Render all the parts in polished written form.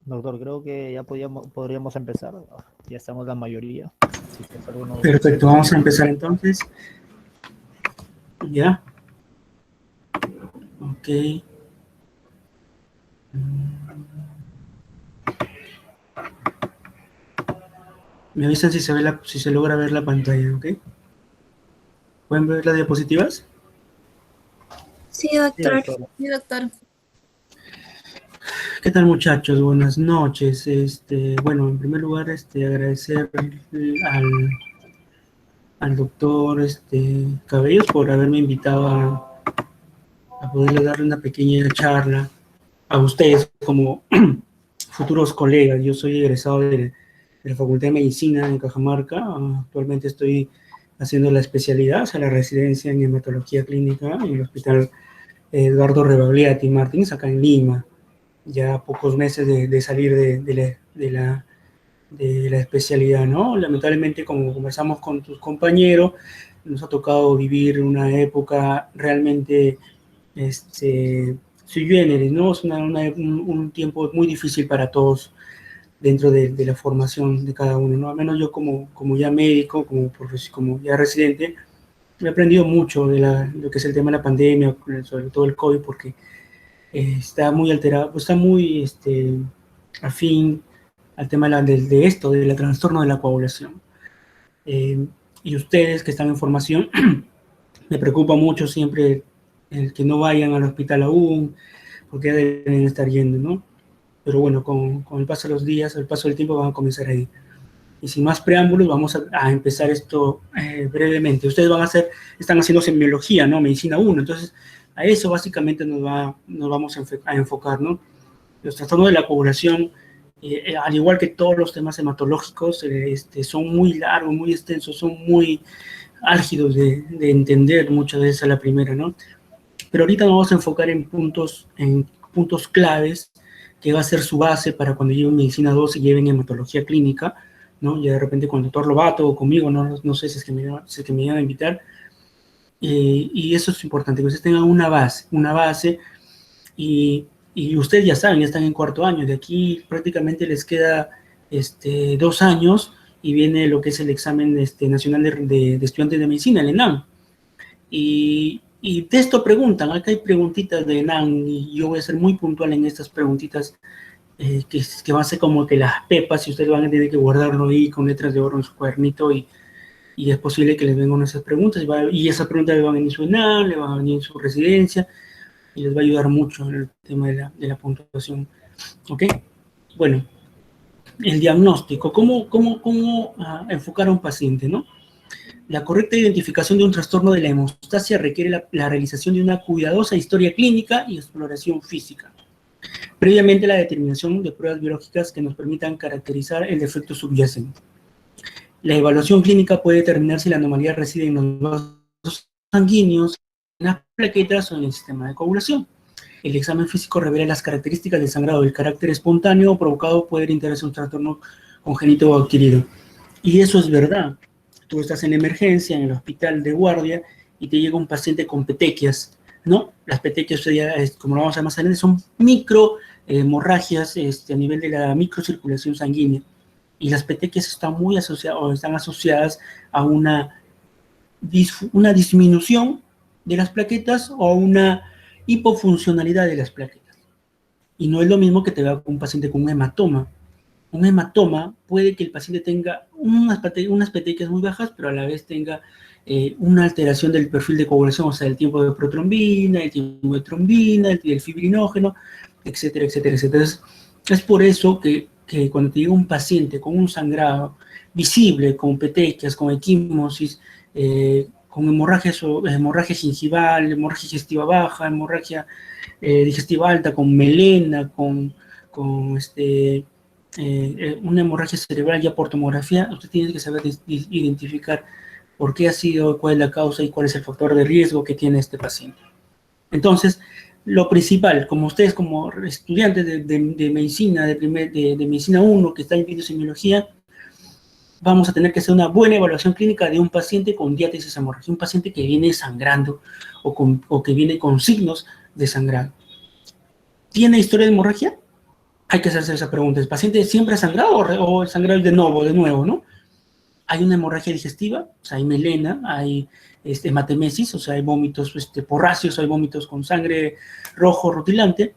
Doctor, creo que ya podríamos empezar. Ya estamos la mayoría. Si ustedes algunos... Perfecto, vamos a empezar entonces. Ya. Ok. Me avisan si si se logra ver la pantalla, ¿ok? ¿Pueden ver las diapositivas? Sí, Sí, doctor. doctor. Sí, doctor. ¿Qué tal, muchachos? Buenas noches. Bueno, en primer lugar, agradecer al doctor Cabellos por haberme invitado a poderle darle una pequeña charla a ustedes como futuros colegas. Yo soy egresado de la Facultad de Medicina en Cajamarca. Actualmente estoy haciendo la especialidad, o sea, la residencia en hematología clínica en el Hospital Eduardo Rebagliati Martins, acá en Lima. Ya pocos meses de salir de la especialidad, ¿no? Lamentablemente, como conversamos con tus compañeros, nos ha tocado vivir una época realmente sui generis, ¿no? Es un tiempo muy difícil para todos dentro de la formación de cada uno, ¿no? Al menos yo como ya médico, como ya residente, he aprendido mucho lo que es el tema de la pandemia, sobre todo el COVID, porque está muy alterado, pues está muy afín al tema de esto, del trastorno de la coagulación. Y ustedes que están en formación, me preocupa mucho siempre el que no vayan al hospital aún, porque ya deben estar yendo, ¿no? Pero bueno, con el paso de los días, el paso del tiempo, van a comenzar a ir. Y sin más preámbulos, vamos a empezar esto brevemente. Ustedes están haciendo semiología, ¿no? Medicina 1, entonces a eso básicamente nos vamos a enfocar, ¿no? Los trastornos de la coagulación, al igual que todos los temas hematológicos, son muy largos, muy extensos, son muy álgidos de entender muchas veces a la primera, ¿no? Pero ahorita nos vamos a enfocar en puntos claves que va a ser su base para cuando lleven medicina 2 y lleven hematología clínica, ¿no? Ya de repente con el doctor Lobato o conmigo, no sé si es que me van a invitar, y eso es importante, que ustedes tengan una base y ustedes ya saben, ya están en cuarto año, de aquí prácticamente les queda 2 años y viene lo que es el examen nacional de estudiantes de medicina, el ENAM. Y de esto preguntan, acá hay preguntitas de ENAM y yo voy a ser muy puntual en estas preguntitas que van a ser como que las pepas y ustedes van a tener que guardarlo ahí con letras de oro en su cuadernito y es posible que les vengan esas preguntas y esas preguntas le van a venir en su ENAM, le van a venir en su residencia y les va a ayudar mucho en el tema de la puntuación. ¿Ok? Bueno, el diagnóstico, ¿cómo enfocar a un paciente, no? La correcta identificación de un trastorno de la hemostasia requiere la realización de una cuidadosa historia clínica y exploración física. Previamente, la determinación de pruebas biológicas que nos permitan caracterizar el defecto subyacente. La evaluación clínica puede determinar si la anomalía reside en los vasos sanguíneos, en las plaquetas o en el sistema de coagulación. El examen físico revela las características del sangrado, el carácter espontáneo o provocado puede interesar un trastorno congénito o adquirido. Y eso es verdad. Tú estás en emergencia, en el hospital de guardia, y te llega un paciente con petequias, ¿no? Las petequias, como lo vamos a ver más adelante, son micro hemorragias a nivel de la microcirculación sanguínea. Y las petequias están asociadas a una disminución de las plaquetas o a una hipofuncionalidad de las plaquetas. Y no es lo mismo que te vea un paciente con un hematoma. Un hematoma puede que el paciente tenga unas petequias muy bajas, pero a la vez tenga una alteración del perfil de coagulación, o sea, el tiempo de protrombina, el tiempo de trombina, el fibrinógeno, etcétera, etcétera, etcétera. Es por eso que cuando te llega un paciente con un sangrado visible, con petequias, con equimosis, con hemorragia gingival, hemorragia digestiva baja, hemorragia digestiva alta, con melena, con una hemorragia cerebral ya por tomografía, usted tiene que saber identificar por qué ha sido, cuál es la causa y cuál es el factor de riesgo que tiene este paciente. Entonces, lo principal, como ustedes como estudiantes de medicina, de medicina 1, que están en semiología, vamos a tener que hacer una buena evaluación clínica de un paciente con diátesis hemorrágica, un paciente que viene sangrando o que viene con signos de sangrado. ¿Tiene historia de hemorragia? hay que hacerse esa pregunta. ¿El paciente siempre ha sangrado o el sangrado es de nuevo, ¿no? Hay una hemorragia digestiva, o sea, hay melena, hay hematemesis, o sea, hay vómitos porráceos, hay vómitos con sangre rojo rutilante.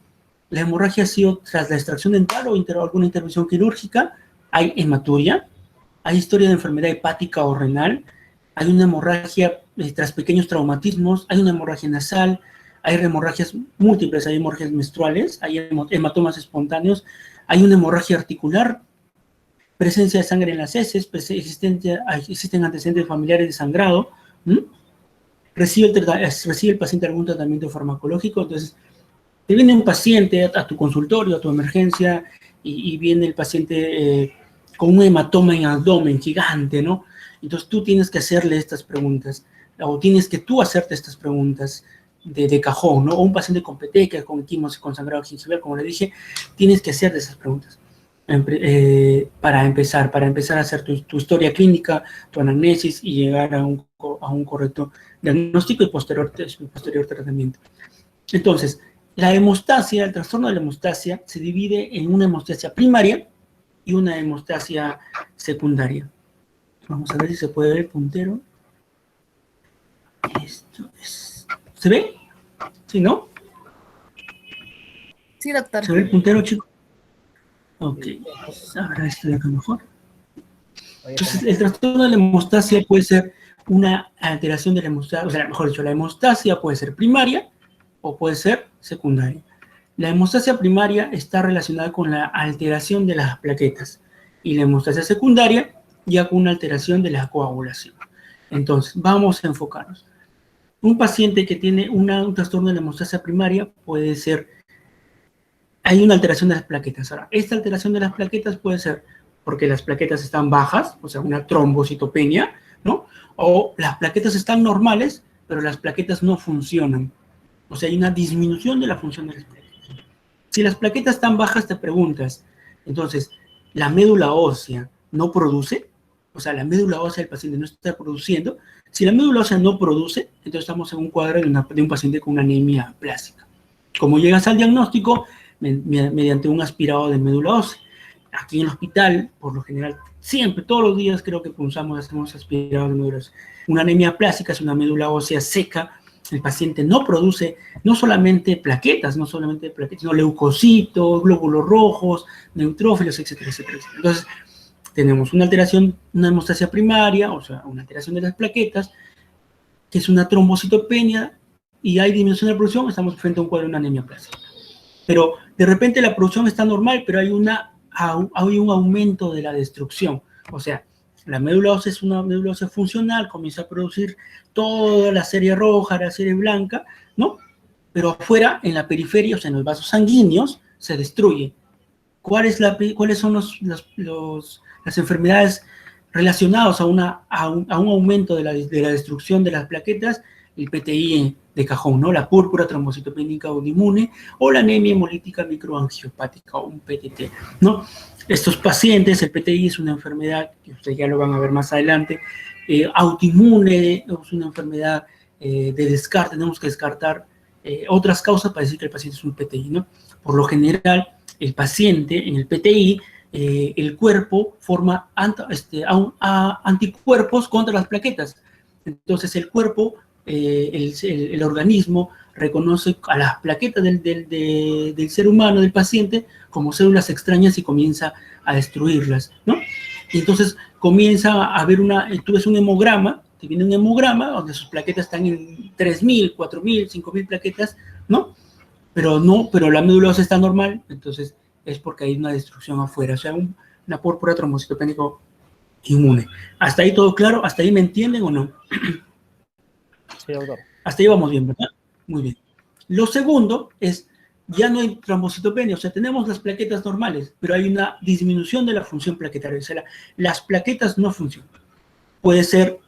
La hemorragia ha sido tras la extracción dental o alguna intervención quirúrgica. Hay hematuria, hay historia de enfermedad hepática o renal, hay una hemorragia tras pequeños traumatismos, hay una hemorragia nasal, hay hemorragias múltiples, hay hemorragias menstruales, hay hematomas espontáneos, hay una hemorragia articular, presencia de sangre en las heces, existen antecedentes familiares de sangrado, recibe el paciente algún tratamiento farmacológico. Entonces, te viene un paciente a tu consultorio, a tu emergencia, y viene el paciente con un hematoma en abdomen gigante, ¿no? Entonces tú tienes que hacerle estas preguntas, o tienes que tú hacerte estas preguntas de cajón, ¿no? O un paciente con petequias, con equimos, con sangrado gingival, como le dije, tienes que hacerte esas preguntas. Para empezar a hacer tu historia clínica, tu anamnesis y llegar a un correcto diagnóstico y posterior tratamiento. Entonces, la hemostasia, el trastorno de la hemostasia se divide en una hemostasia primaria y una hemostasia secundaria. Vamos a ver si se puede ver el puntero. Esto es... ¿Se ve? ¿Sí, no? Sí, doctor. ¿Se ve el puntero, chicos? Ok, ahora estoy acá mejor. Entonces, el trastorno de la hemostasia puede ser una alteración de la hemostasia, o sea, mejor dicho, la hemostasia puede ser primaria o puede ser secundaria. La hemostasia primaria está relacionada con la alteración de las plaquetas y la hemostasia secundaria ya con una alteración de la coagulación. Entonces, vamos a enfocarnos. Un paciente que tiene un trastorno de la hemostasia primaria puede ser... Hay una alteración de las plaquetas. Ahora, esta alteración de las plaquetas puede ser porque las plaquetas están bajas, o sea, una trombocitopenia, ¿no? O las plaquetas están normales, pero las plaquetas no funcionan. O sea, hay una disminución de la función de las plaquetas. Si las plaquetas están bajas, te preguntas, entonces, ¿la médula ósea no produce? O sea, la médula ósea del paciente no está produciendo. Si la médula ósea no produce, entonces estamos en un cuadro de un paciente con una anemia plástica. Como llegas al diagnóstico, mediante un aspirado de médula ósea. Aquí en el hospital, por lo general, siempre, todos los días creo que hacemos aspirado de médula ósea. Una anemia plástica es una médula ósea seca. El paciente no produce no solamente plaquetas, sino leucocitos, glóbulos rojos, neutrófilos, etcétera, etcétera. Entonces, tenemos una alteración, una hemostasia primaria, o sea, una alteración de las plaquetas, que es una trombocitopenia, y hay disminución de la producción, estamos frente a un cuadro de una anemia plástica. Pero de repente la producción está normal, pero hay un aumento de la destrucción. O sea, la médula ósea es una médula ósea funcional, comienza a producir toda la serie roja, la serie blanca, ¿no? Pero afuera, en la periferia, o sea, en los vasos sanguíneos, se destruye. ¿Cuáles son las enfermedades relacionadas a un aumento de la destrucción de las plaquetas? El PTI de cajón, ¿no? La púrpura trombocitopénica autoinmune o la anemia hemolítica microangiopática o un PTT, ¿no? Estos pacientes, el PTI es una enfermedad, que ustedes ya lo van a ver más adelante, autoinmune, es una enfermedad de descarte, tenemos que descartar otras causas para decir que el paciente es un PTI, ¿no? Por lo general, el paciente en el PTI, el cuerpo forma anticuerpos contra las plaquetas. Entonces el cuerpo, el organismo reconoce a las plaquetas del ser humano, del paciente, como células extrañas y comienza a destruirlas, ¿no? Y entonces comienza a haber tú ves un hemograma, te viene un hemograma donde sus plaquetas están en 3.000, 4.000, 5.000 plaquetas, ¿no? Pero la médula ósea está normal, entonces es porque hay una destrucción afuera, o sea, una púrpura trombocitopénica inmune. ¿Hasta ahí todo claro? ¿Hasta ahí me entienden o no? Sí, doctor. Hasta ahí vamos bien, ¿verdad? Muy bien. Lo segundo es, ya no hay trombocitopenia, o sea, tenemos las plaquetas normales, pero hay una disminución de la función plaquetaria, o sea, las plaquetas no funcionan. Puede ser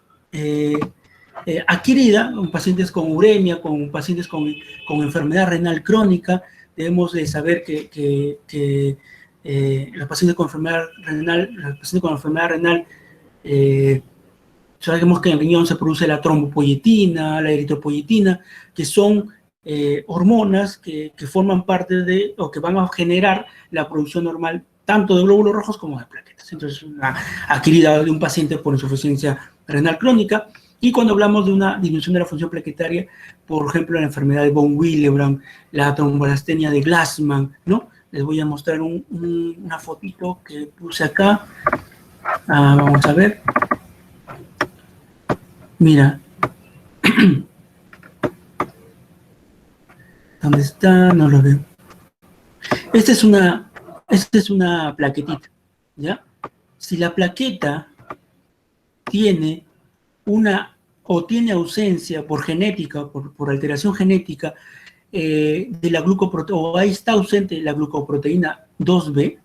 adquirida en pacientes con uremia, con pacientes con enfermedad renal crónica. Debemos de saber que los pacientes con enfermedad renal, sabemos que en el riñón se produce la trombopoyetina, la eritropoyetina, que son hormonas que forman parte de, o que van a generar la producción normal tanto de glóbulos rojos como de plaquetas. Entonces, una adquirida de un paciente por insuficiencia renal crónica. Y cuando hablamos de una disminución de la función plaquetaria, por ejemplo, la enfermedad de von Willebrand, la trombolastenia de Glassman, ¿no? Les voy a mostrar una fotito que puse acá. Vamos a ver. Mira. ¿Dónde está? No lo veo. Esta es una plaquetita, ¿ya? Si la plaqueta tiene tiene ausencia por genética, por alteración genética de la glucoproteína, o ahí está ausente la glucoproteína 2B,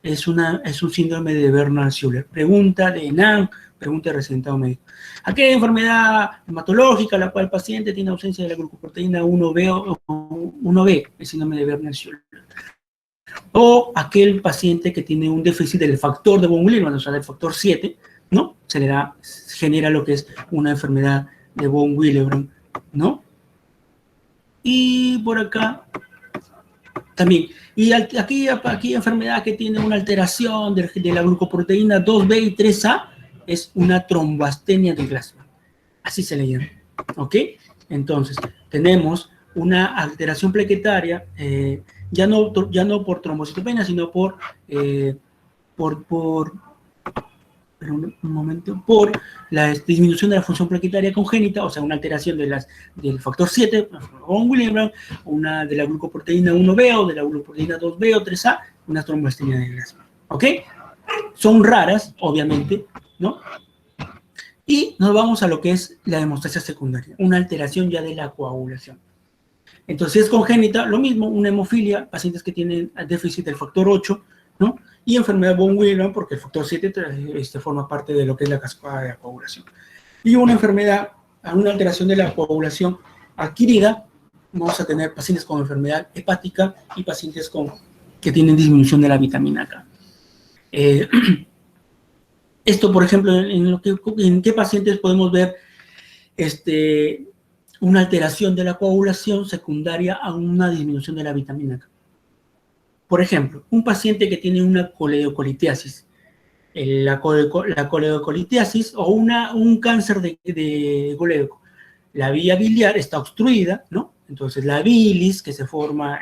es un síndrome de Bernard-Schiller. Pregunta de ENAM, pregunta de residentado médico. ¿A qué enfermedad hematológica la cual el paciente tiene ausencia de la glucoproteína 1B, el síndrome de Bernard-Schiller? O aquel paciente que tiene un déficit del factor de von Willebrand, o sea, del factor 7, ¿no? Genera lo que es una enfermedad de von Willebrand, ¿no? Y por acá también. Y aquí enfermedad que tiene una alteración de la glucoproteína 2B y 3A es una trombastenia de Glassman. Así se le llama, ¿ok? Entonces, tenemos una alteración plaquetaria, ya no por trombocitopenia, sino por la disminución de la función plaquetaria congénita, o sea, una alteración del factor 7, von Willebrand, una de la glucoproteína 1B o de la glucoproteína 2B o 3A, una trombostenia de Glassman, ¿ok? Son raras, obviamente, ¿no? Y nos vamos a lo que es la hemostasia secundaria, una alteración ya de la coagulación. Entonces, si es congénita, lo mismo, una hemofilia, pacientes que tienen déficit del factor 8, ¿no? Y enfermedad von Willebrand, porque el factor 7 forma parte de lo que es la cascada de la coagulación. Y una enfermedad, una alteración de la coagulación adquirida, vamos a tener pacientes con enfermedad hepática y pacientes que tienen disminución de la vitamina K. Esto, por ejemplo, ¿en qué pacientes podemos ver una alteración de la coagulación secundaria a una disminución de la vitamina K? Por ejemplo, un paciente que tiene una coledocolitiasis, la coledocolitiasis o un cáncer de colédoco. La vía biliar está obstruida, ¿no? Entonces la bilis que se forma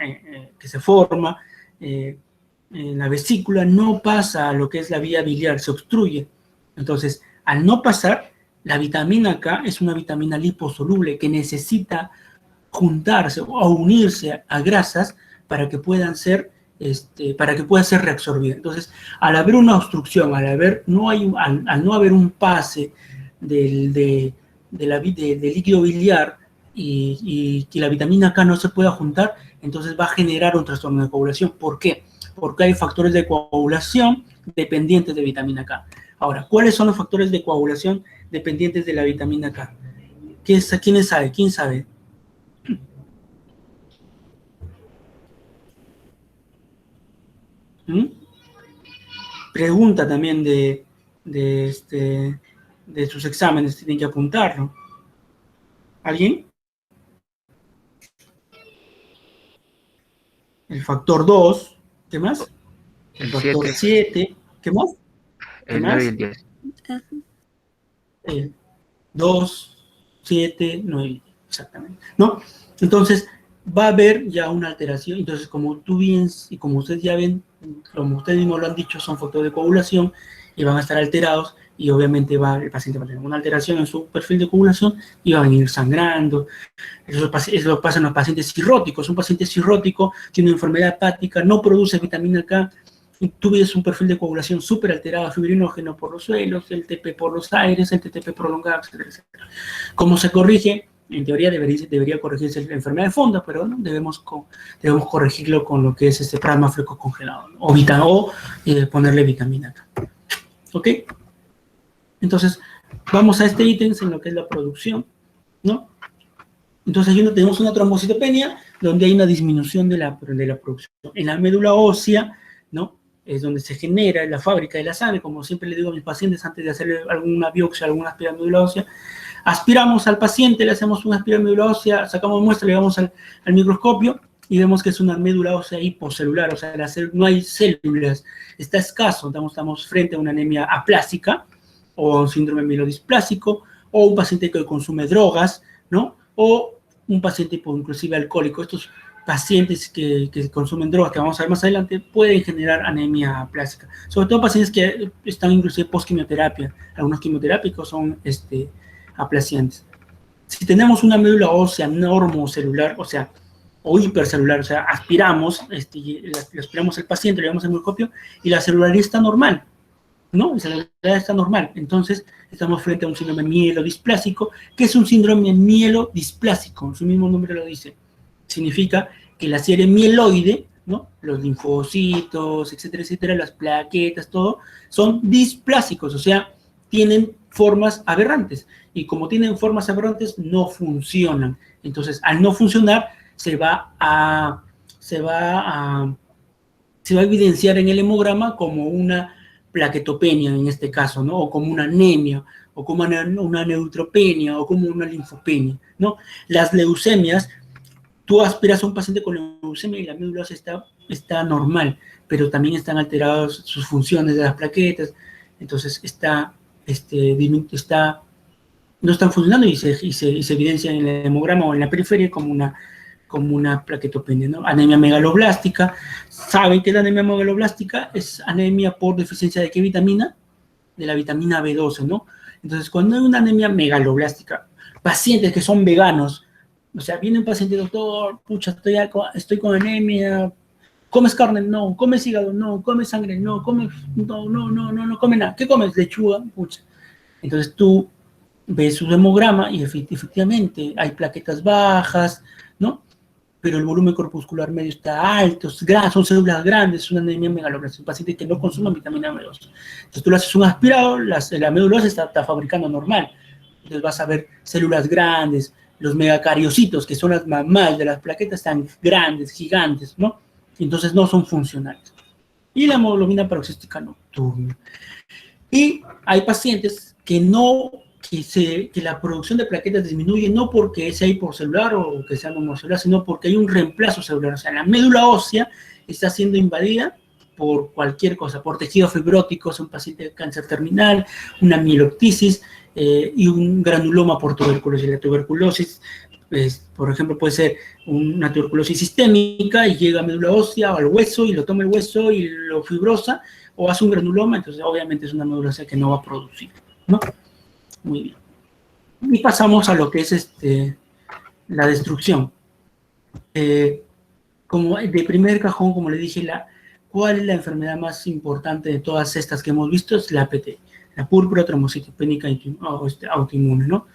en la vesícula no pasa a lo que es la vía biliar, se obstruye. Entonces, al no pasar, la vitamina K es una vitamina liposoluble que necesita juntarse o unirse a grasas para que pueda ser reabsorbida. Entonces, al haber una obstrucción, al no haber un pase del líquido biliar y que la vitamina K no se pueda juntar, entonces va a generar un trastorno de coagulación. ¿Por qué? Porque hay factores de coagulación dependientes de vitamina K. Ahora, ¿cuáles son los factores de coagulación dependientes de la vitamina K? ¿Quién sabe? ¿Quién sabe? Pregunta también de sus exámenes, tienen que apuntarlo. ¿Alguien? El factor 2, ¿qué más? El factor 7, ¿qué más? El 9 y el 10. 2, 7, 9, exactamente, ¿no? Entonces, va a haber ya una alteración. Entonces, como ustedes ya ven, como ustedes mismos lo han dicho, son factores de coagulación y van a estar alterados y obviamente el paciente va a tener una alteración en su perfil de coagulación y va a venir sangrando. Eso pasa en los pacientes cirróticos. Un paciente cirrótico tiene una enfermedad hepática, no produce vitamina K, y tú ves un perfil de coagulación súper alterado, fibrinógeno por los suelos, el TP por los aires, el TTP prolongado, etcétera, etcétera. ¿Cómo se corrige? En teoría debería corregirse la enfermedad de fondo, pero ¿no? debemos corregirlo con lo que es plasma fleco congelado, ¿no? o ponerle vitamina K. ¿Ok? Entonces, vamos a este ítem en lo que es la producción, ¿no? Entonces, tenemos una trombocitopenia donde hay una disminución de la producción. En la médula ósea, ¿no? Es donde se genera la fábrica de la sangre, como siempre le digo a mis pacientes antes de hacerle alguna biopsia, alguna aspirada médula ósea, aspiramos al paciente, le hacemos una aspiración de médula ósea, sacamos muestra, le damos al microscopio y vemos que es una médula ósea hipocelular, o sea, no hay células, está escaso, estamos frente a una anemia aplásica o un síndrome mielodisplásico o un paciente que consume drogas, ¿no? O un paciente inclusive alcohólico. Estos pacientes que consumen drogas, que vamos a ver más adelante, pueden generar anemia aplásica. Sobre todo pacientes que están inclusive post-quimioterapia. Algunos quimioterápicos son aplaciantes. Si tenemos una médula ósea normocelular, o sea, o hipercelular, o sea, aspiramos, le aspiramos al paciente, le damos el microscopio y la celularidad está normal, ¿no? La celularidad está normal. Entonces, estamos frente a un síndrome mielodisplásico, que es un síndrome mielodisplásico, su mismo nombre lo dice. Significa que la serie mieloide, ¿no? Los linfocitos, etcétera, etcétera, las plaquetas, todo, son displásicos, o sea, tienen formas aberrantes. Y como tienen formas aberrantes, no funcionan. Entonces, al no funcionar, se va a evidenciar en el hemograma como una plaquetopenia en este caso, ¿no? O como una anemia, o como una neutropenia, o como una linfopenia, ¿no? Las leucemias, tú aspiras a un paciente con leucemia y la médula ósea está normal, pero también están alteradas sus funciones de las plaquetas, entonces no están funcionando y se evidencia en el hemograma o en la periferia como una plaquetopenia, ¿no? Anemia megaloblástica. ¿Saben que la anemia megaloblástica es anemia por deficiencia de qué vitamina? De la vitamina B12, ¿no? Entonces, cuando hay una anemia megaloblástica, pacientes que son veganos, o sea, viene un paciente, doctor, pucha, estoy con anemia, ¿comes carne? No. ¿Comes hígado? No. ¿Comes sangre? No. No come nada. ¿Qué comes? Lechuga, pucha. Entonces tú ves su hemograma y efectivamente hay plaquetas bajas, ¿no? Pero el volumen corpuscular medio está alto, son células grandes, es una anemia megaloblástica, un paciente que no consume vitamina B12. Entonces tú le haces un aspirado, la médula ósea está fabricando normal. Entonces vas a ver células grandes, los megacariocitos, que son las mamás de las plaquetas, están grandes, gigantes, ¿no? Entonces no son funcionales. Y la hemoglobina paroxística nocturna. Y hay pacientes que la producción de plaquetas disminuye no porque sea hipocelular o que sea normocelular, sino porque hay un reemplazo celular. O sea, la médula ósea está siendo invadida por cualquier cosa, por tejidos fibróticos, un paciente de cáncer terminal, una mieloptisis y un granuloma por tuberculosis. La tuberculosis, por ejemplo, puede ser una tuberculosis sistémica y llega a médula ósea o al hueso y lo toma el hueso y lo fibrosa, o hace un granuloma, entonces obviamente es una médula ósea que no va a producir, ¿no? Muy bien. Y pasamos a lo que es la destrucción. Como de primer cajón, como le dije, ¿cuál es la enfermedad más importante de todas estas que hemos visto? Es la APT, la púrpura trombocitopénica autoinmune, ¿no?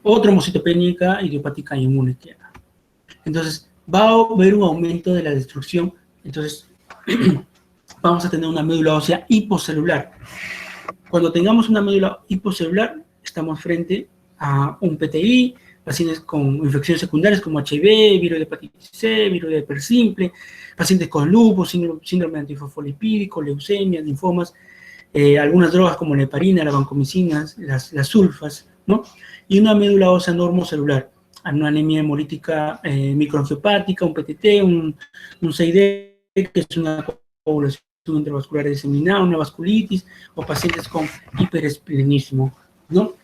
O trombocitopénica idiopática inmune. Entonces, va a haber un aumento de la destrucción. Entonces, vamos a tener una médula ósea hipocelular. Cuando tengamos una médula hipocelular, estamos frente a un PTI, pacientes con infecciones secundarias como HIV, virus de hepatitis C, virus de herpes simple, pacientes con lupus, síndrome antifosfolipídico, leucemias, linfomas, algunas drogas como la heparina, la vancomicinas, las sulfas, ¿no? Y una médula ósea normocelular, una anemia hemolítica microangiopática, un PTT, un CID, que es una coagulación intravascular diseminada, una vasculitis, o pacientes con hiperesplenismo, ¿no?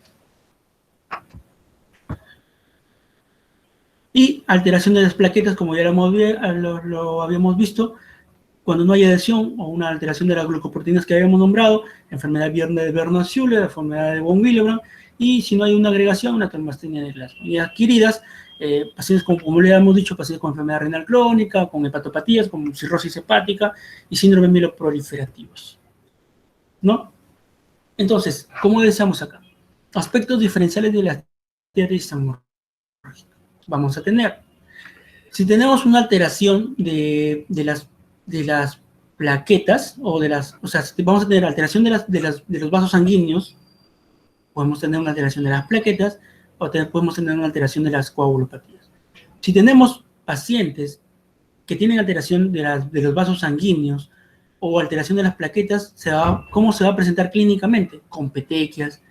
Y alteración de las plaquetas, como ya lo habíamos visto, cuando no hay adhesión o una alteración de las glucoproteínas que habíamos nombrado, enfermedad de Werner-Schüller, enfermedad de von Willebrand, y si no hay una agregación, una trombastenia de Glasgow. Y adquiridas, pacientes como le hemos dicho, pacientes con enfermedad renal crónica, con hepatopatías, con cirrosis hepática y síndrome mieloproliferativos, ¿no? Entonces, ¿cómo decíamos acá? Aspectos diferenciales de la tiroides hemorrágica. Vamos a tener, si tenemos una alteración de las plaquetas, o sea, vamos a tener alteración de los vasos sanguíneos, podemos tener una alteración de las plaquetas, o podemos tener una alteración de las coagulopatías. Si tenemos pacientes que tienen alteración de los vasos sanguíneos, o alteración de las plaquetas, ¿cómo se va a presentar clínicamente? Con petequias,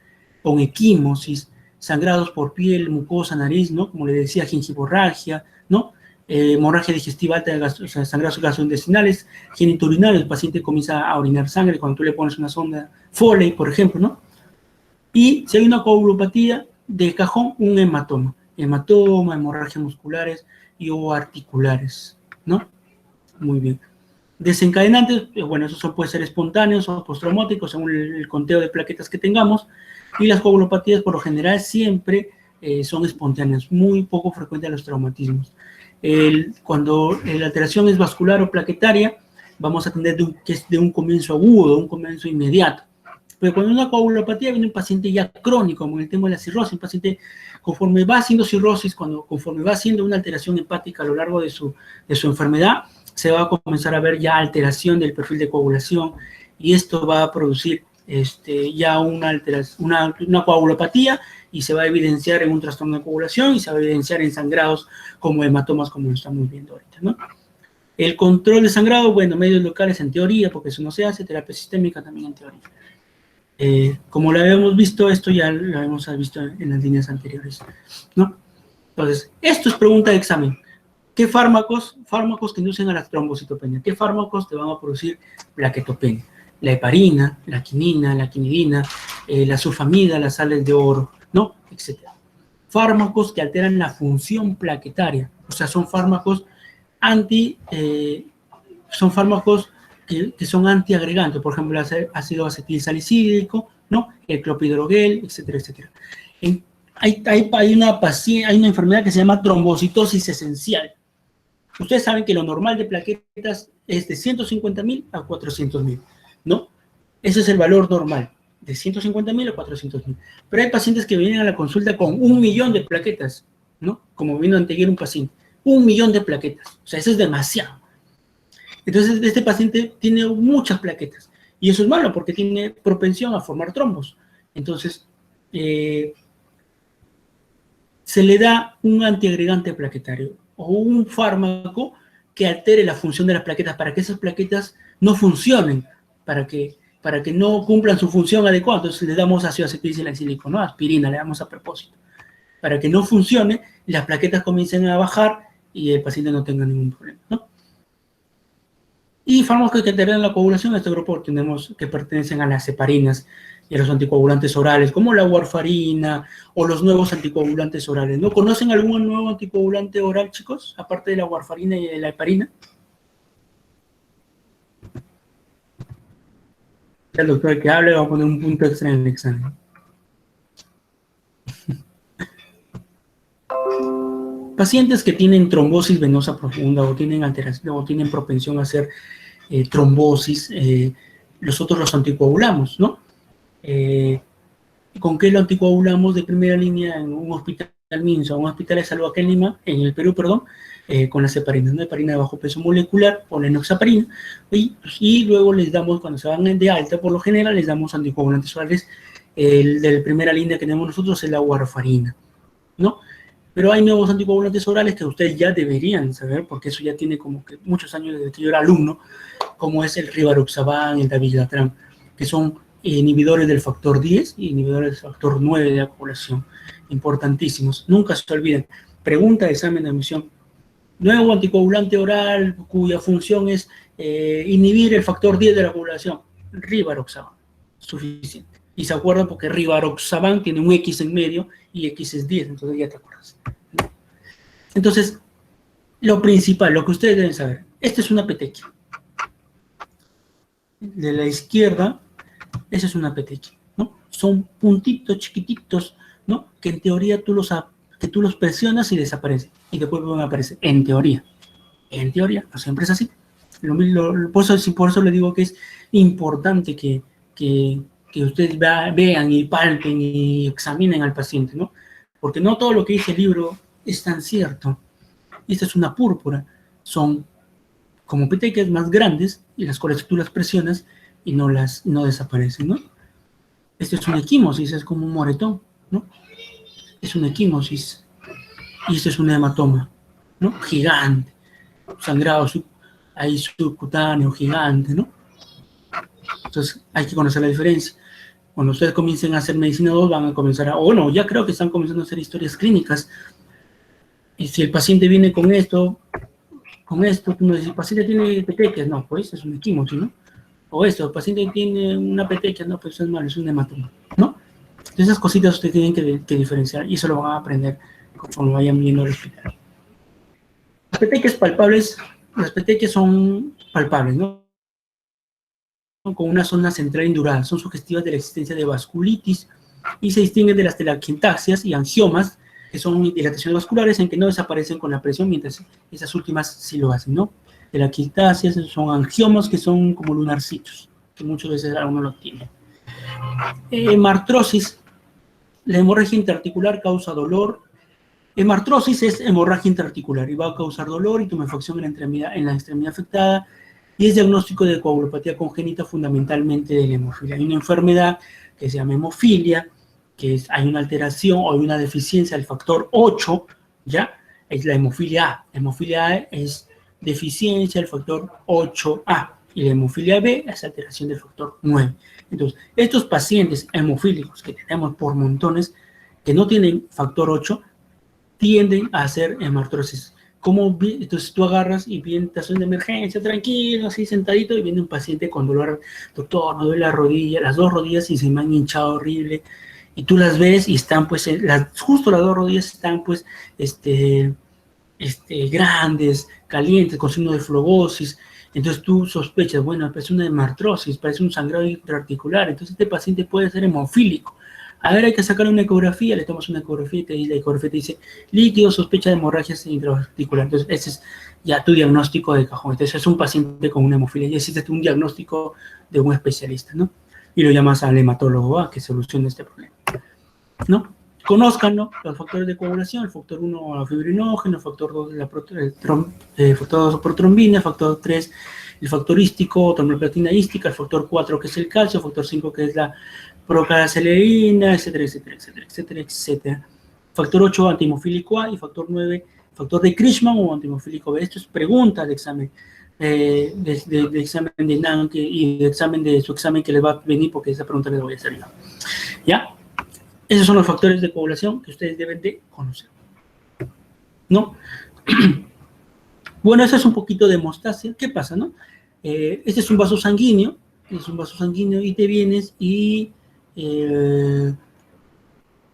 con equimosis, sangrados por piel, mucosa, nariz, ¿no? Como le decía, gingivorragia, ¿no? Hemorragia digestiva alta, o sea, sangrados gastrointestinales, genitourinario, el paciente comienza a orinar sangre cuando tú le pones una sonda Foley, por ejemplo, ¿no? Y si hay una coagulopatía, de cajón, un hematoma, hemorragias musculares y o articulares, ¿no? Muy bien. Desencadenantes, bueno, esos pueden ser espontáneos o postraumáticos según el conteo de plaquetas que tengamos, y las coagulopatías por lo general siempre son espontáneas, muy poco frecuentes los traumatismos. Cuando la alteración es vascular o plaquetaria, vamos a tener que es de un comienzo agudo, un comienzo inmediato. Pero cuando una coagulopatía viene un paciente ya crónico, como en el tema de la cirrosis, un paciente conforme va haciendo cirrosis, conforme va haciendo una alteración hepática a lo largo de su enfermedad, se va a comenzar a ver ya alteración del perfil de coagulación, y esto va a producir ya una coagulopatía, y se va a evidenciar en un trastorno de coagulación, y se va a evidenciar en sangrados como hematomas, como lo estamos viendo ahorita, ¿no? El control de sangrado, bueno, medios locales en teoría, porque eso no se hace, terapia sistémica también en teoría. Como lo habíamos visto, esto ya lo habíamos visto en las líneas anteriores, ¿no? Entonces, esto es pregunta de examen. ¿Qué fármacos que inducen a la trombocitopenia? ¿Qué fármacos te van a producir plaquetopenia? La heparina, la quinina, la quinidina, la sulfamida, las sales de oro, ¿no? Etcétera. Fármacos que alteran la función plaquetaria, o sea, son fármacos que son antiagregantes, por ejemplo, el ácido acetilsalicílico, ¿no? El clopidogrel, etcétera, etcétera. Hay una enfermedad que se llama trombocitosis esencial. Ustedes saben que lo normal de plaquetas es de 150.000 a 400.000, ¿no? Ese es el valor normal, de 150.000 a 400.000. Pero hay pacientes que vienen a la consulta con 1.000.000 de plaquetas, ¿no? Como vino anteayer un paciente, 1.000.000 de plaquetas. O sea, eso es demasiado. Entonces, este paciente tiene muchas plaquetas. Y eso es malo porque tiene propensión a formar trombos. Entonces, se le da un antiagregante plaquetario o un fármaco que altere la función de las plaquetas para que esas plaquetas no funcionen, para que no cumplan su función adecuada. Entonces, le damos ácido acetilsalicílico, ¿no? Aspirina, le damos a propósito. Para que no funcione, las plaquetas comiencen a bajar y el paciente no tenga ningún problema, ¿no? Y fármacos que alteran la coagulación, en este grupo tenemos que pertenecen a las heparinas y a los anticoagulantes orales, como la warfarina o los nuevos anticoagulantes orales, ¿no? ¿Conocen algún nuevo anticoagulante oral, chicos? Aparte de la warfarina y de la heparina. El doctor que hable va a poner un punto extra en el examen. Pacientes que tienen trombosis venosa profunda o tienen alteración o tienen propensión a hacer trombosis, nosotros los anticoagulamos, ¿no? ¿Con qué lo anticoagulamos de primera línea en un hospital MINSA, un hospital de salud acá en Lima, en el Perú, perdón, con las heparinas, ¿no? Heparina de bajo peso molecular o la enoxaparina, y luego les damos, cuando se van de alta, por lo general, les damos anticoagulantes orales. El de primera línea que tenemos nosotros es la warfarina, ¿no? Pero hay nuevos anticoagulantes orales que ustedes ya deberían saber, porque eso ya tiene como que muchos años desde que yo era alumno, como es el rivaroxaban, el dabigatran, que son inhibidores del factor 10 y inhibidores del factor 9 de la coagulación, importantísimos. Nunca se olviden. Pregunta de examen de admisión. Nuevo anticoagulante oral cuya función es inhibir el factor 10 de la coagulación. Rivaroxaban. Suficiente. Y se acuerdan porque rivaroxaban tiene un X en medio y X es 10, entonces ya te acuerdas. Entonces, lo principal, lo que ustedes deben saber, esta es una petequia. De la izquierda, esa es una petequia, ¿no? Son puntitos chiquititos, ¿no? Que en teoría tú los presionas y desaparecen, y después van a aparecer, en teoría, no siempre es así. Por eso le digo que es importante que ustedes vean y palpen y examinen al paciente, ¿no? Porque no todo lo que dice el libro es tan cierto. Esta es una púrpura. Son como petequias más grandes y las cuales tú las presionas y no desaparecen, ¿no? Este es una equimosis, es como un moretón, ¿no? Es una equimosis. Y este es un hematoma, ¿no? Gigante. Sangrado subcutáneo gigante, ¿no? Entonces hay que conocer la diferencia. Cuando ustedes comiencen a hacer medicina 2, van a comenzar a, o no, ya creo que están comenzando a hacer historias clínicas. Y si el paciente viene con esto, tú me dices, el paciente tiene petequias, no, pues es un equimosis, ¿no? O esto, el paciente tiene una petequia, no, pues es malo, es un hematoma, ¿no? Entonces esas cositas ustedes tienen que diferenciar y eso lo van a aprender conforme vayan viendo al hospital. Las petequias palpables, las petequias son palpables, ¿no? Con una zona central indural, son sugestivas de la existencia de vasculitis y se distinguen de las telangiectasias y angiomas, que son dilataciones vasculares en que no desaparecen con la presión, mientras esas últimas sí lo hacen, ¿no? Telangiectasias son angiomas que son como lunarcitos, que muchas veces uno lo tiene. Hemartrosis, la hemorragia interarticular causa dolor. Hemartrosis es hemorragia interarticular y va a causar dolor y tumefacción en la extremidad afectada y es diagnóstico de coagulopatía congénita fundamentalmente de la hemofilia. Hay una enfermedad que se llama hemofilia, que hay una alteración o hay una deficiencia del factor 8, ¿ya? Es la hemofilia A. La hemofilia A es deficiencia del factor 8A y la hemofilia B es alteración del factor 9. Entonces, estos pacientes hemofílicos que tenemos por montones, que no tienen factor 8, tienden a hacer hemartrosis. Entonces tú agarras y viene estación de emergencia, tranquilo, así sentadito, y viene un paciente con dolor, doctor, me duele la rodilla, las dos rodillas y se me han hinchado horrible, y tú las ves y están pues, justo las dos rodillas están pues, grandes, calientes, con signo de flebosis. Entonces tú sospechas, bueno, parece una hemartrosis, parece un sangrado intraarticular, entonces este paciente puede ser hemofílico. A ver, hay que sacar una ecografía, le tomas una ecografía y la ecografía te dice líquido, sospecha de hemorragia intraarticular. Entonces ese es ya tu diagnóstico de cajón. Entonces es un paciente con una hemofilia, ya existe un diagnóstico de un especialista, ¿no? Y lo llamas al hematólogo a que solucione este problema, ¿no? Conózcanlo, los factores de coagulación, el factor 1 la fibrinógeno, el factor 2 el factor 2 protrombina, el factor 3 el factor ístico, tromboplatina ística, el factor 4 que es el calcio, el factor 5 que es la procalceleína, etcétera, etcétera, etcétera, etcétera, etcétera. Factor 8 antihemofílico A y factor 9 factor de Crichman o antihemofílico B. Esto es pregunta de examen. De examen de NAN y de examen de su examen que les va a venir porque esa pregunta les voy a hacer yo. ¿Ya? Esos son los factores de coagulación que ustedes deben de conocer, ¿no? Bueno, eso es un poquito de hemostasia. ¿Qué pasa, no? Este es un vaso sanguíneo, y te vienes y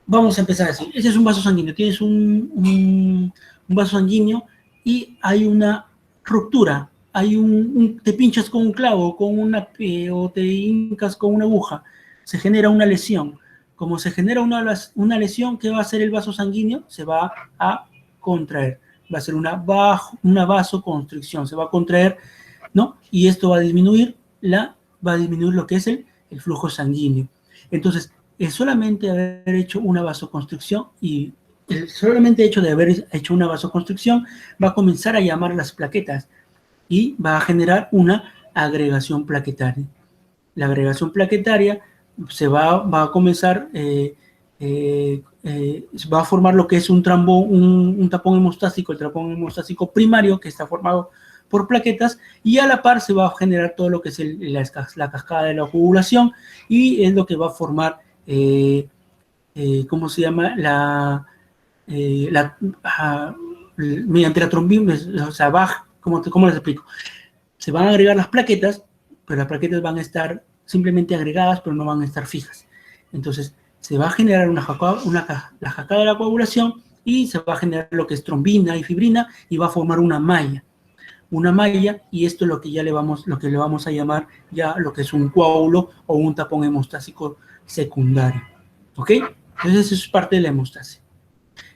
vamos a empezar así. Este es un vaso sanguíneo, tienes un vaso sanguíneo y hay una ruptura, te pinchas con un clavo o te hincas con una aguja, se genera una lesión. Como se genera una lesión, ¿qué va a hacer el vaso sanguíneo? Se va a contraer, va a ser una vasoconstricción, se va a contraer, ¿no? Y esto va a disminuir lo que es el flujo sanguíneo. Entonces, solamente haber hecho una vasoconstricción y el solamente hecho de haber hecho una vasoconstricción va a comenzar a llamar las plaquetas y va a generar una agregación plaquetaria. La agregación plaquetaria va a comenzar, va a formar lo que es un tapón hemostásico, el tapón hemostásico primario que está formado por plaquetas y a la par se va a generar todo lo que es la cascada de la coagulación y es lo que va a formar, ¿cómo se llama? Mediante la trombina, o sea, ¿cómo les explico? Se van a agregar las plaquetas, pero las plaquetas van a estar simplemente agregadas, pero no van a estar fijas. Entonces, se va a generar la cascada de la coagulación y se va a generar lo que es trombina y fibrina y va a formar una malla, y esto es lo que le vamos a llamar ya lo que es un coágulo o un tapón hemostásico secundario, ¿ok? Entonces, eso es parte de la hemostasia.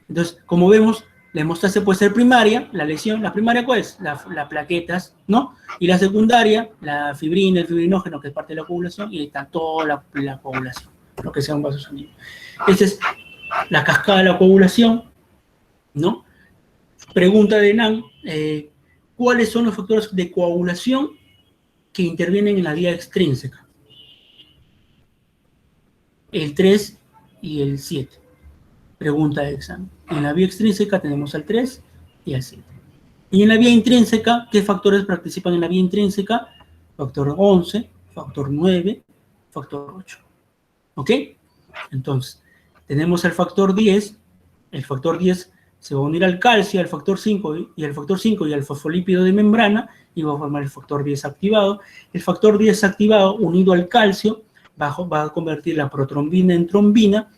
Entonces, como vemos, la hemostasia puede ser primaria, la primaria ¿cuál es? Las plaquetas, ¿no? Y la secundaria, la fibrina, el fibrinógeno, que es parte de la coagulación, y ahí está toda la coagulación, lo que sea un vaso sanguíneo. Esta es la cascada de la coagulación, ¿no? Pregunta de Nan, ¿cuáles son los factores de coagulación que intervienen en la vía extrínseca? El 3 y el 7. Pregunta de examen. En la vía extrínseca tenemos al 3 y al 7. Y en la vía intrínseca, ¿qué factores participan en la vía intrínseca? Factor 11, factor 9, factor 8. ¿Ok? Entonces, tenemos el factor 10. El factor 10 se va a unir al calcio, al factor 5 y al factor 5 y al fosfolípido de membrana y va a formar el factor 10 activado. El factor 10 activado unido al calcio va a convertir la protrombina en trombina,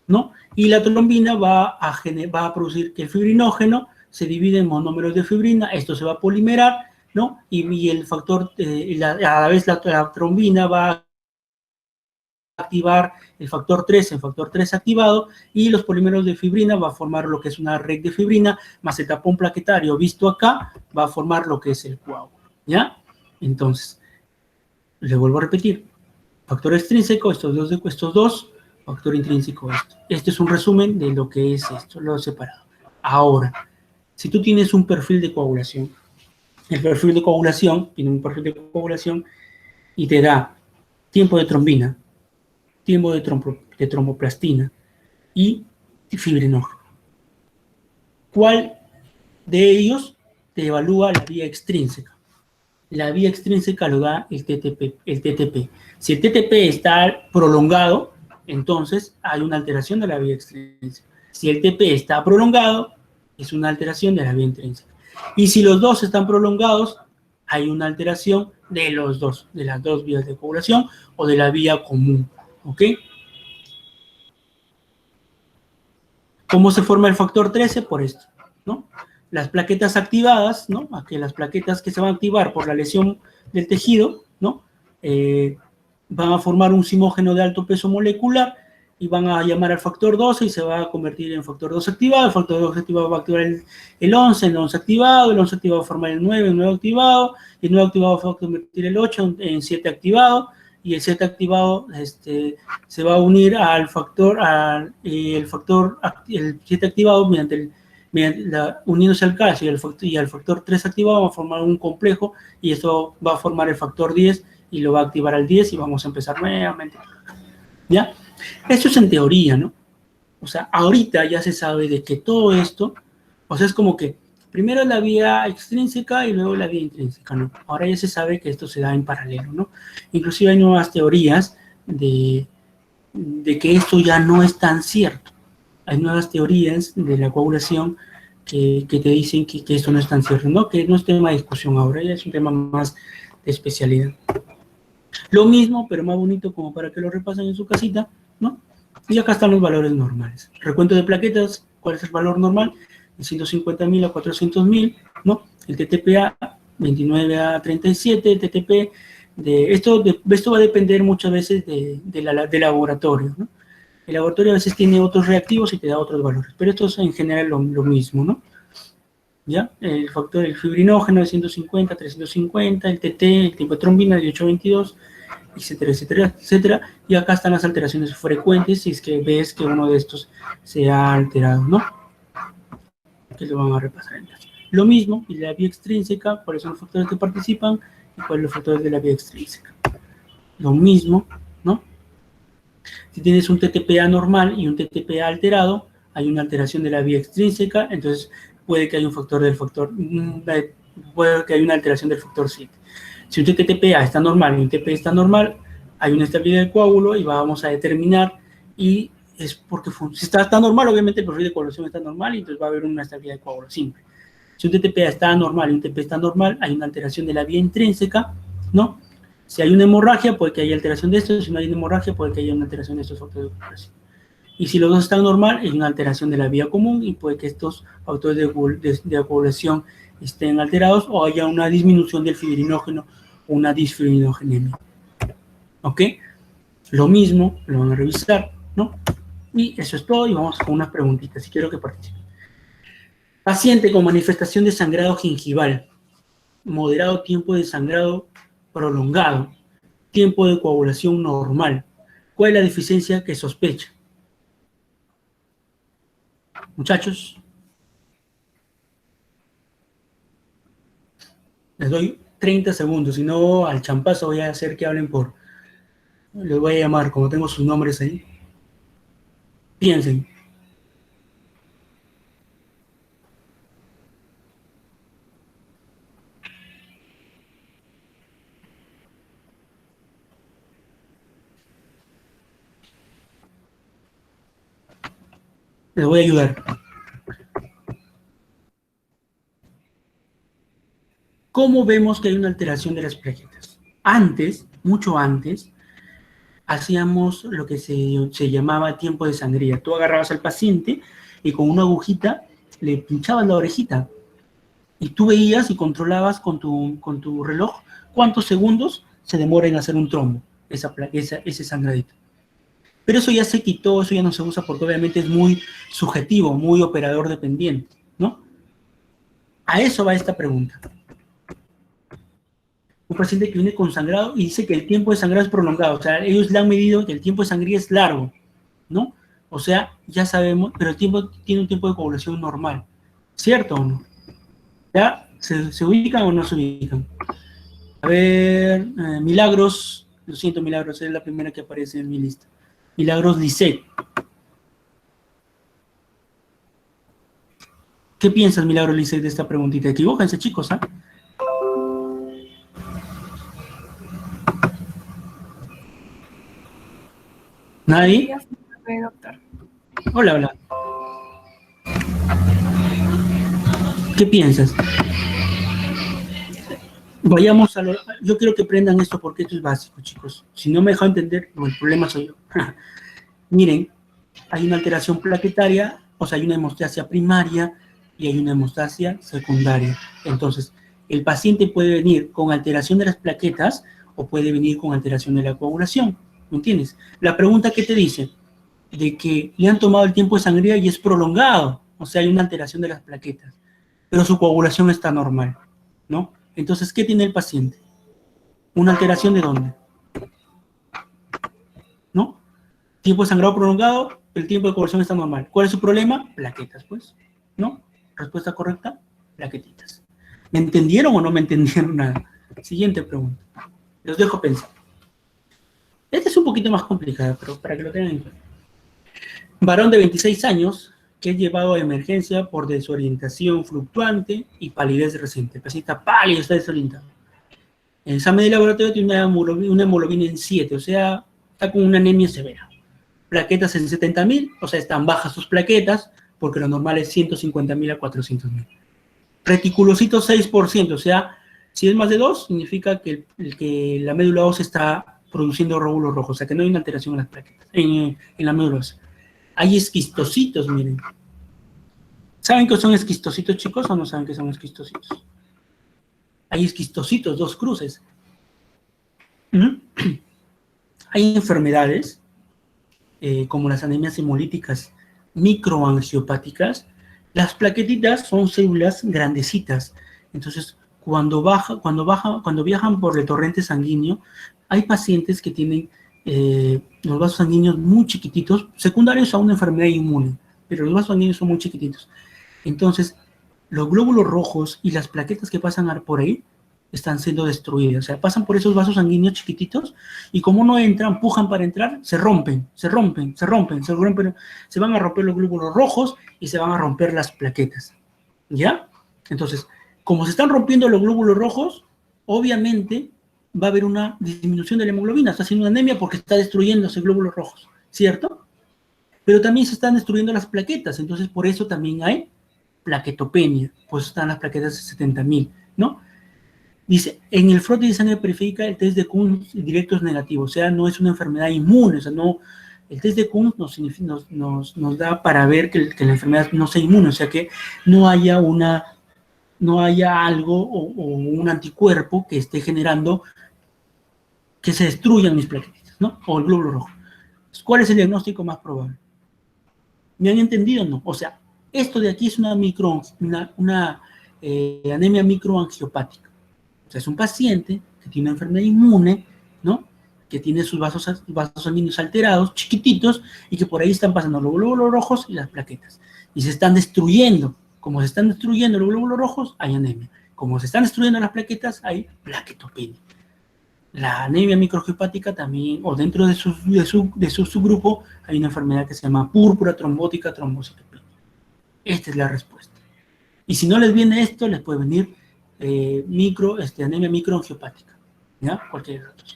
¿no? Y la trombina va a producir que el fibrinógeno se divide en monómeros de fibrina, esto se va a polimerar, ¿no? Y el factor, a la vez la trombina va a activar el factor 3 en factor 3 activado y los polímeros de fibrina va a formar lo que es una red de fibrina más el tapón plaquetario visto acá va a formar lo que es el coágulo, ¿ya? Entonces, le vuelvo a repetir, factor extrínseco, estos dos, factor intrínseco, esto. Este es un resumen de lo que es esto, lo he separado. Ahora, si tú tienes un perfil de coagulación, el perfil de coagulación, tiene un perfil de coagulación y te da tiempo de trombina, tiempo de tromboplastina y fibrinógeno. ¿Cuál de ellos te evalúa la vía extrínseca? La vía extrínseca lo da el TTP. Si el TTP está prolongado, entonces hay una alteración de la vía extrínseca. Si el TP está prolongado, es una alteración de la vía intrínseca. Y si los dos están prolongados, hay una alteración de los dos, de las dos vías de coagulación o de la vía común. ¿Ok? ¿Cómo se forma el factor 13? Por esto, ¿no? Las plaquetas activadas, ¿no? Aquí las plaquetas que se van a activar por la lesión del tejido, ¿no? Van a formar un simógeno de alto peso molecular y van a llamar al factor 12 y se va a convertir en factor 2 activado. El factor 2 activado va a activar el 11, el 11 activado, el 11 activado va a formar el 9 activado, y el 9 activado va a convertir el 8 en 7 activado, y el 7 activado se va a unir al factor, el 7 activado uniéndose al calcio y al factor 3 activado va a formar un complejo y esto va a formar el factor 10 y lo va a activar al 10 y vamos a empezar nuevamente. ¿Ya? Esto es en teoría, ¿no? O sea, ahorita ya se sabe de que todo esto, o sea, es como que primero la vía extrínseca y luego la vía intrínseca, ¿no? Ahora ya se sabe que esto se da en paralelo, ¿no? Inclusive hay nuevas teorías de que esto ya no es tan cierto. Hay nuevas teorías de la coagulación que te dicen que esto no es tan cierto, ¿no? Que no es tema de discusión ahora, ya es un tema más de especialidad. Lo mismo, pero más bonito como para que lo repasen en su casita, ¿no? Y acá están los valores normales. Recuento de plaquetas, ¿cuál es el valor normal? De 150.000 a 400.000, ¿no? El TTPA 29 a 37, el TTP, esto va a depender muchas veces del laboratorio, ¿no? El laboratorio a veces tiene otros reactivos y te da otros valores, pero esto es en general lo mismo, ¿no? ¿Ya? El factor del fibrinógeno de 150, 350, el TT, el tipo de trombina de 822, etcétera, etcétera, etcétera. Y acá están las alteraciones frecuentes si es que ves que uno de estos se ha alterado, ¿no? Que lo van a repasar entonces. Lo mismo, y la vía extrínseca, cuáles son los factores que participan y cuáles son los factores de la vía extrínseca. Lo mismo, ¿no? Si tienes un TTPA normal y un TTPA alterado, hay una alteración de la vía extrínseca, entonces puede que haya puede que haya una alteración del factor 7. Si un TTPA está normal y un TP está normal, hay una estabilidad del coágulo y vamos a determinar, y es porque si está normal, obviamente el perfil de coagulación está normal y entonces va a haber una estabilidad del coágulo simple. Si un TTPA está normal y un TP está normal, hay una alteración de la vía intrínseca, ¿no? Si hay una hemorragia, puede que haya alteración de esto. Si no hay una hemorragia, puede que haya una alteración de estos factores de coagulación. Y si los dos están normal, hay una alteración de la vía común y puede que estos factores de coagulación estén alterados o haya una disminución del fibrinógeno o una disfibrinogenemia. ¿Ok? Lo mismo, lo van a revisar, ¿no? Y eso es todo y vamos con unas preguntitas, si quiero que participen. Paciente con manifestación de sangrado gingival, moderado tiempo de sangrado prolongado, tiempo de coagulación normal. ¿Cuál es la deficiencia que sospecha? Muchachos, les doy 30 segundos, si no al champazo voy a hacer que hablen les voy a llamar, como tengo sus nombres ahí. Piensen. Les voy a ayudar. ¿Cómo vemos que hay una alteración de las plaquetas? Antes, mucho antes, hacíamos lo que se llamaba tiempo de sangría. Tú agarrabas al paciente y con una agujita le pinchabas la orejita. Y tú veías y controlabas con tu reloj cuántos segundos se demora en hacer un trombo, ese sangradito. Pero eso ya se quitó, eso ya no se usa porque obviamente es muy subjetivo, muy operador dependiente, ¿no? A eso va esta pregunta. Un paciente que viene con sangrado y dice que el tiempo de sangrado es prolongado, o sea, ellos le han medido que el tiempo de sangría es largo, ¿no? O sea, ya sabemos, pero el tiempo tiene un tiempo de coagulación normal, ¿cierto o no? ¿Ya? ¿Se ubican o no se ubican? A ver, Milagros, lo siento Milagros, es la primera que aparece en mi lista. Milagros Lisset. ¿Qué piensas, Milagros Lisset, de esta preguntita? Equivóquense, chicos, ¿ah? ¿Nadie? Doctor. Hola, hola. ¿Qué piensas? Vayamos a lo... Yo quiero que aprendan esto porque esto es básico, chicos. Si no me dejan entender, no, el problema soy yo. Miren, hay una alteración plaquetaria, o sea, hay una hemostasia primaria y hay una hemostasia secundaria. Entonces, el paciente puede venir con alteración de las plaquetas o puede venir con alteración de la coagulación. ¿Me entiendes? La pregunta que te dice, de que le han tomado el tiempo de sangría y es prolongado, o sea, hay una alteración de las plaquetas, pero su coagulación está normal, ¿no? Entonces, ¿qué tiene el paciente? ¿Una alteración de dónde? ¿No? Tiempo de sangrado prolongado, el tiempo de coagulación está normal. ¿Cuál es su problema? Plaquetas, pues, ¿no? Respuesta correcta, plaquetitas. ¿Me entendieron o no me entendieron nada? Siguiente pregunta. Los dejo pensar. Esta es un poquito más complicada, pero para que lo tengan en cuenta. Varón de 26 años que es llevado a emergencia por desorientación fluctuante y palidez reciente. El paciente está pálido, está desorientado. El examen de laboratorio tiene una hemoglobina en 7, o sea, está con una anemia severa. Plaquetas en 70.000, o sea, están bajas sus plaquetas, porque lo normal es 150.000 a 400.000. Reticulocitos 6%, o sea, si es más de 2, significa que la médula ósea está produciendo glóbulos rojos, o sea, que no hay una alteración en las plaquetas, en la médula ósea. Hay esquistocitos, miren. ¿Saben qué son esquistocitos, chicos, o no saben qué son esquistocitos? Hay esquistocitos, 2 cruces. Hay enfermedades, como las anemias hemolíticas microangiopáticas. Las plaquetitas son células grandecitas. Entonces, cuando viajan por el torrente sanguíneo, hay pacientes que tienen los vasos sanguíneos muy chiquititos, secundarios a una enfermedad inmune, pero los vasos sanguíneos son muy chiquititos. Entonces, los glóbulos rojos y las plaquetas que pasan por ahí están siendo destruidas. O sea, pasan por esos vasos sanguíneos chiquititos y como no entran, pujan para entrar, se van a romper los glóbulos rojos y se van a romper las plaquetas. ¿Ya? Entonces, como se están rompiendo los glóbulos rojos, obviamente va a haber una disminución de la hemoglobina, está haciendo una anemia porque está destruyendo esos glóbulos rojos, ¿cierto? Pero también se están destruyendo las plaquetas, entonces por eso también hay plaquetopenia, pues están las plaquetas de 70.000, ¿no? Dice, en el frote de sangre periférica el test de Kuhn directo es negativo, o sea, no es una enfermedad inmune, o sea, no, el test de Kuhn nos da para ver que la enfermedad no sea inmune, o sea, que no haya algo o un anticuerpo que esté generando que se destruyan mis plaquetitas, ¿no? O el glóbulo rojo. ¿Cuál es el diagnóstico más probable? ¿Me han entendido o no? O sea, esto de aquí es una anemia microangiopática. O sea, es un paciente que tiene una enfermedad inmune, ¿no? Que tiene sus vasos sanguíneos alterados, chiquititos, y que por ahí están pasando los glóbulos rojos y las plaquetas. Y se están destruyendo. Como se están destruyendo los glóbulos rojos, hay anemia. Como se están destruyendo las plaquetas, hay plaquetopenia. La anemia microangiopática también, o dentro de su subgrupo, hay una enfermedad que se llama púrpura trombótica trombocitopenia. Esta es la respuesta. Y si no les viene esto, les puede venir anemia microangiopática. ¿Ya? Cualquier otro.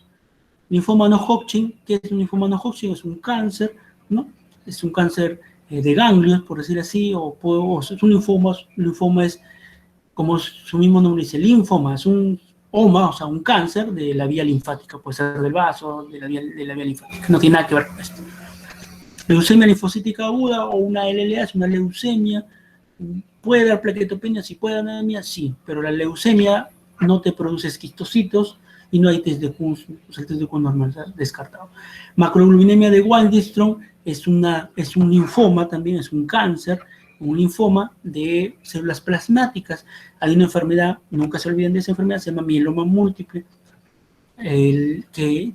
Linfoma no Hodgkin. ¿Qué es un linfoma no Hodgkin? Es un cáncer, ¿no? Es un cáncer de ganglios, por decir así, o es un linfoma. Un linfoma es, como su mismo nombre dice, linfoma, es un oma, o sea, un cáncer de la vía linfática, puede ser del vaso, de la vía linfática, no tiene nada que ver con esto. Leucemia linfocítica aguda o una LLA es una leucemia. ¿Puede dar plaquetopenia? Sí. ¿Puede dar anemia? Sí. Pero la leucemia no te produce esquistocitos y no hay test de Kuhn, el test de Kuhn normal está descartado. Macroglobinemia de Waldenström es un linfoma también, es un cáncer, un linfoma de células plasmáticas. Hay una enfermedad, nunca se olviden de esa enfermedad, se llama mieloma múltiple, que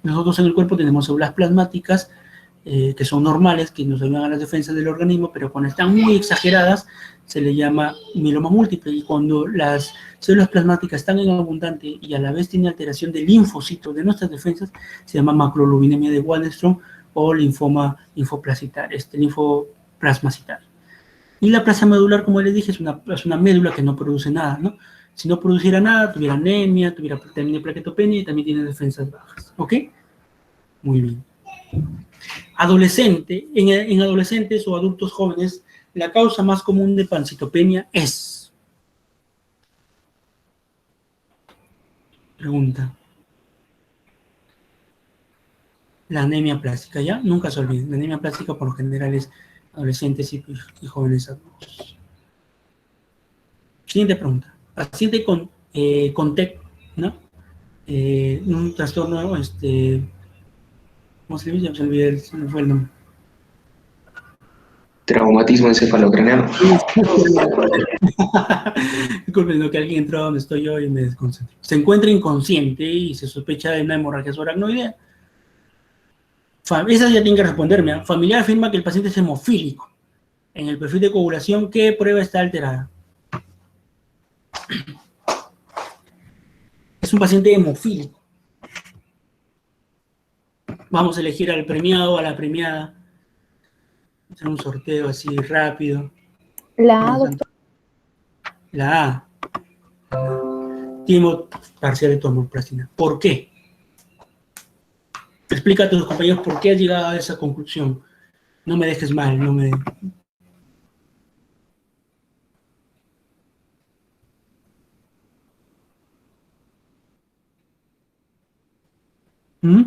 nosotros en el cuerpo tenemos células plasmáticas que son normales, que nos ayudan a las defensas del organismo, pero cuando están muy exageradas se le llama mieloma múltiple, y cuando las células plasmáticas están en abundante y a la vez tiene alteración del linfocito de nuestras defensas, se llama macroglobinemia de Waldenström o linfoma linfoplasmacitario. Y la plasia medular, como les dije, es una médula que no produce nada, ¿no? Si no produciera nada, tuviera anemia, tuviera plaquetopenia y también tiene defensas bajas, ¿ok? Muy bien. Adolescente, en adolescentes o adultos jóvenes, la causa más común de pancitopenia es... Pregunta. La anemia plástica, ¿ya? Nunca se olviden. La anemia plástica por lo general es adolescentes y jóvenes adultos. Siguiente pregunta. Paciente con TEC, ¿no? Un trastorno, ¿cómo se le dice? Se me fue el nombre. Traumatismo encefalocraneal. Disculpen, lo que alguien entró donde estoy yo y me desconcentro. Se encuentra inconsciente y se sospecha de una hemorragia subaracnoidea. Esa ya tiene que responderme. Familiar afirma que el paciente es hemofílico. En el perfil de coagulación, ¿qué prueba está alterada? Es un paciente hemofílico. Vamos a elegir al premiado o a la premiada. Hacer un sorteo así rápido. La A, doctor. La A. Timo parcial de tu amorplastina. ¿Por qué? Explica a tus compañeros por qué has llegado a esa conclusión. No me dejes mal, no me... ¿Mm?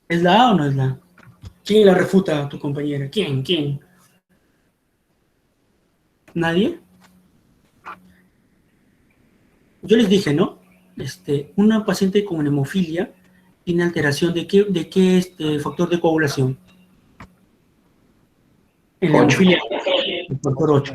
¿Es la A o no es la A? ¿Quién la refuta a tu compañera? ¿Quién? ¿Nadie? Yo les dije, ¿no? Una paciente con hemofilia tiene alteración de qué factor de coagulación. En la hemofilia, el factor 8.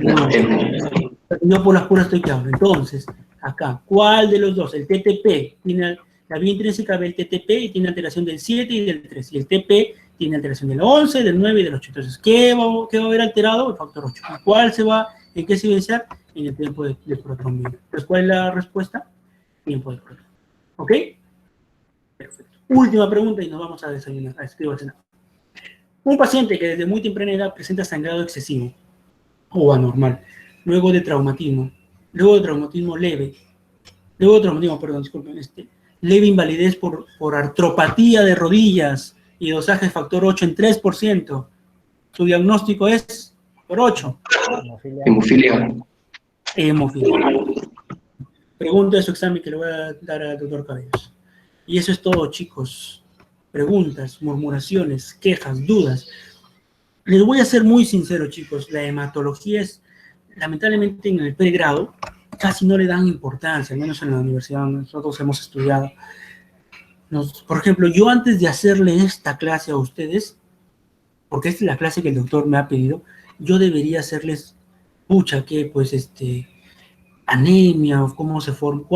Yo por las puras estoy claro. Entonces, acá, ¿cuál de los dos? El TTP tiene la vía intrínseca del TTP y tiene alteración del 7 y del 3. Y el TP tiene alteración del 11, del 9 y del 8. Entonces, ¿qué va a haber alterado? El factor 8. ¿Y cuál en qué se evidenciar? En el tiempo de protrombina. Entonces, ¿cuál es la respuesta? Tiempo de protrombina. ¿Ok? Perfecto. Última pregunta y nos vamos a desayunar, a cenar. Un paciente que desde muy temprana edad presenta sangrado excesivo o anormal, luego de traumatismo leve, leve invalidez por artropatía de rodillas y dosaje factor 8 en 3%. Su diagnóstico es por 8. Hemofilia. Pregunta de su examen que le voy a dar al doctor Cabellos. Y eso es todo, chicos. Preguntas, murmuraciones, quejas, dudas. Les voy a ser muy sincero, chicos. La hematología es, lamentablemente, en el pregrado, casi no le dan importancia, al menos en la universidad nosotros hemos estudiado. Por ejemplo, yo antes de hacerle esta clase a ustedes, porque esta es la clase que el doctor me ha pedido, yo debería hacerles, anemia, cómo se forma,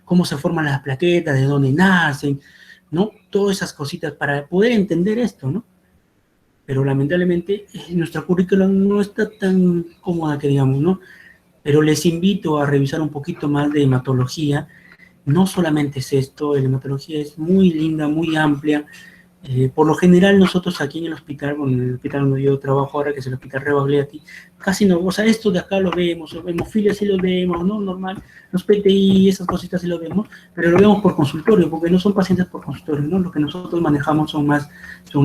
cómo se forman las plaquetas, de dónde nacen, ¿no? Todas esas cositas para poder entender esto, ¿no? Pero lamentablemente nuestra currícula no está tan cómoda que digamos, ¿no? Pero les invito a revisar un poquito más de hematología. No solamente es esto, la hematología es muy linda, muy amplia, Por lo general, nosotros aquí en el hospital, bueno, en el hospital donde yo trabajo ahora, que es el Hospital Rebagliati, casi no, o sea, esto de acá lo vemos, hemofilia sí lo vemos, ¿no? Normal, los PTI, esas cositas sí lo vemos, pero lo vemos por consultorio, porque no son pacientes por consultorio, ¿no? Lo que nosotros manejamos son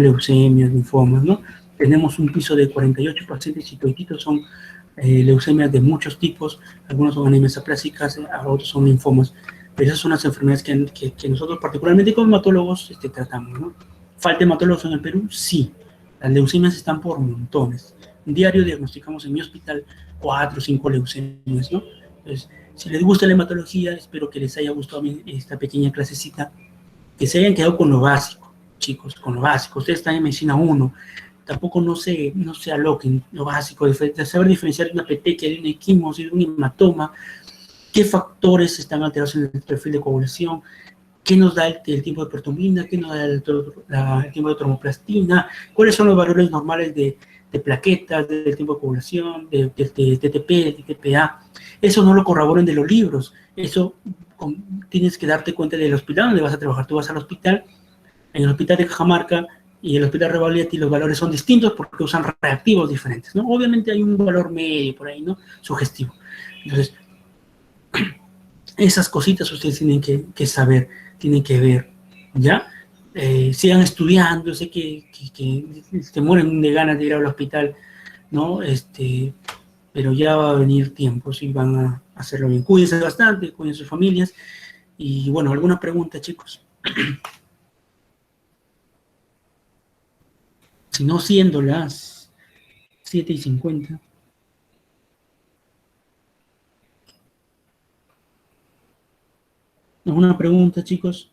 leucemias, linfomas, ¿no? Tenemos un piso de 48 pacientes y todititos son leucemias de muchos tipos, algunos son anemias aplásicas, otros son linfomas, pero esas son las enfermedades que nosotros particularmente como hematólogos tratamos, ¿no? ¿Falta hematólogos en el Perú? Sí. Las leucemias están por montones. Diario diagnosticamos en mi hospital 4 o 5 leucemias, ¿no? Entonces, si les gusta la hematología, espero que les haya gustado esta pequeña clasecita, que se hayan quedado con lo básico, chicos, con lo básico. Ustedes están en medicina 1, tampoco no se aloquen lo básico, de saber diferenciar una petequia de un equimosis, de un hematoma, qué factores están alterados en el perfil de coagulación, qué nos da el tiempo de pertumina, qué nos da el tiempo de tromoplastina, cuáles son los valores normales de plaquetas, del tiempo de coagulación, de TTP, de TPA. Eso no lo corroboran de los libros. Eso tienes que darte cuenta del hospital donde vas a trabajar. Tú vas al hospital, en el hospital de Cajamarca y el hospital Rebagliati los valores son distintos porque usan reactivos diferentes, ¿no? Obviamente hay un valor medio por ahí, ¿no? Sugestivo. Entonces, esas cositas ustedes tienen que saber, tienen que ver, ¿ya? Sigan estudiando, sé que se mueren de ganas de ir al hospital, ¿no? Pero ya va a venir tiempo, si van a hacerlo bien. Cuídense bastante, cuiden sus familias. Y bueno, ¿alguna pregunta, chicos? Si no, siendo las 7:50. ¿Alguna pregunta, chicos?